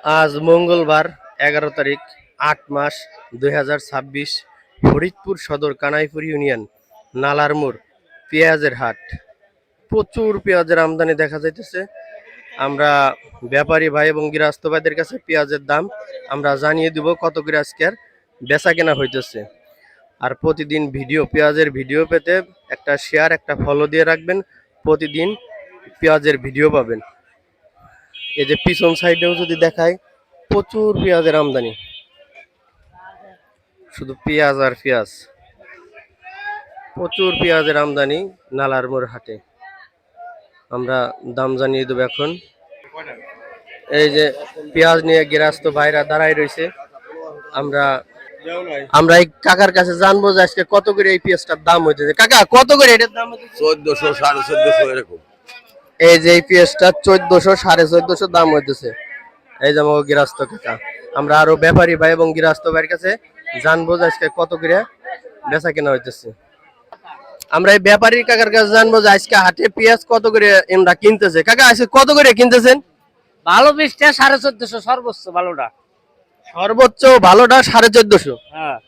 আজ মঙ্গলবার 11 তারিখ 8 মাস 2026 ফরিদপুর সদর কানাইপুর ইউনিয়ন নালার মোড় পেঁয়াজের হাট। প্রচুর পেঁয়াজের আমদানি দেখা যাইতেছে। আমরা ব্যাপারী ভাই এবং গৃহস্থ ভাইদের কাছে পেঁয়াজের দাম আমরা জানিয়ে দিব কত করে আজকের বেচা কেনা হইতেছে। আর প্রতিদিন পেঁয়াজের ভিডিও পেতে একটা শেয়ার একটা ফলো দিয়ে রাখবেন, প্রতিদিন পেঁয়াজের ভিডিও পাবেন। এই যে পিছন সাইডেও যদি দেখায় প্রচুর পেঁয়াজের আমদানি, শুধু পেঁয়াজ আর পেঁয়াজ, প্রচুর পেঁয়াজের আমদানি নালার মোড় হাটে। আমরা দাম জানিয়ে দেবো এখন। এই যে পেঁয়াজ নিয়ে গৃহস্থ ভাইরা দাঁড়ায় রয়েছে। আমরা আমরা এই কাকার কাছে জানবো যে আজকে কত করে এই পেঁয়াজটার দাম হইতেছে। কাকা কত করে এটার দাম হইতেছে? 1400 1450 এরকম। এই যে এই পেঁয়াজটা 1400 1450 দাম হইতেছে। এই যে আমার গৃহস্থ কাকা। আমরা আরো ব্যাপারী ভাই এবং গৃহস্থ ভাইয়ের কাছে জানবো যে আজকে কত করে বেচা কেনা হইতেছে। আমরা এই ব্যাপারী কাকার কাছে জানবো যে আজকে হাটে পেঁয়াজ কত করে এমরা কিনতেছে। কাকা আজকে কত করে কিনতেছেন? ভালো বীজটা 1450 সর্বোচ্চ ভালোটা। সর্বোচ্চ ভালোটা 1450। হ্যাঁ,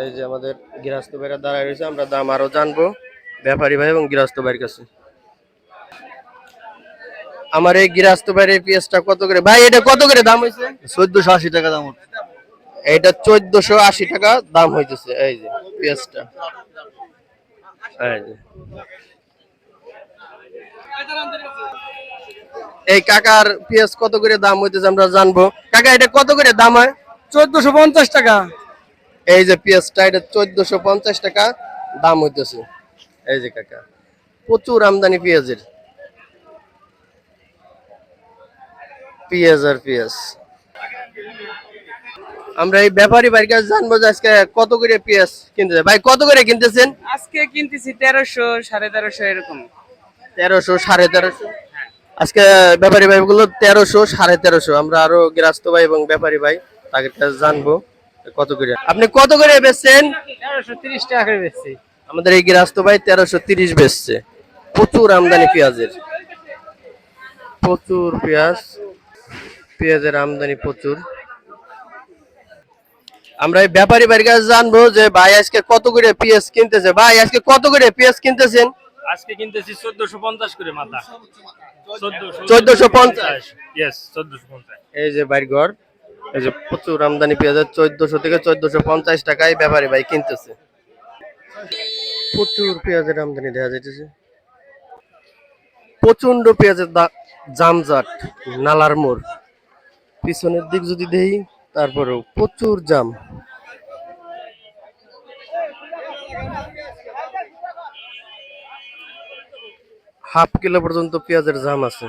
এই যে আমাদের গৃহস্থ ভাইরা দাঁড়ায় রয়েছে, আমরা দাম আরো জানবো ব্যাপারী ভাই এবং গৃহস্থ ভাইয়ের কাছে। আমার এই গৃহস্থ ভাইয়ের এই পেঁয়াজটা কত করে ভাই, এটা কত করে দাম হয়েছে? 1480 টাকা দাম। এটা 1480 টাকা দাম হইতেছে। এই যে পেঁয়াজটা, এই যে এই কাকার পেঁয়াজ কত করে দাম হইতেছে আমরা জানবো। কাকা এটা কত করে দাম হয়? 1450 টাকা। এই যে পেঁয়াজটা, এটা 1450 টাকা দাম হইতেছে। এই যে কাকা, প্রচুর আমদানি পেঁয়াজের, পেঁয়াজ আর পেঁয়াজ। আমরা এই ব্যাপারী ভাইয়ের কাছে জানবো যে আজকে কত করে পেঁয়াজ কিনতেছে। ভাই কত করে কিনতেছেন? আজকে কিনতেছি 1300 1350 এরকম। 1300 1350। আজকে ব্যাপারী ভাই গুলো 1300 1350। আমরা আরো গৃহস্থ ভাই এবং ব্যাপারী ভাই তাদের কাছে জানবো কত করে। আপনি কত করে বেচছেন? 1330 টাকা করে বেচছি। আমাদের এই গৃহস্থ ভাই 1330 বেচছে। প্রচুর আমদানি পেঁয়াজের, প্রচুর পেঁয়াজের আমদানি প্রচুর। আমরা এই ব্যাপারী ভাইয়ের কাছে জানবো যে ভাই আজকে কত করে পেঁয়াজ কিনতেছে। ভাই আজকে কত করে পেঁয়াজ কিনতেছেন? আজকে কিনতেছি 1450 করে মাথা। 1450। ইয়েস, 1450। এই যে বাড়ির ঘর, এই যে প্রচুর আমদানি পেঁয়াজ 1400 থেকে 1450 টাকায় ব্যাপারী ভাই কিনতেছে। প্রচুর পেঁয়াজের আমদানি দেখা যাইতেছে। প্রচন্ড পেঁয়াজের জামজাট নালার মোড়। পিছনের দিক যদি দেই তারপরেও প্রচুর জাম। হাফ কিলো পর্যন্ত পেঁয়াজের জাম আছে।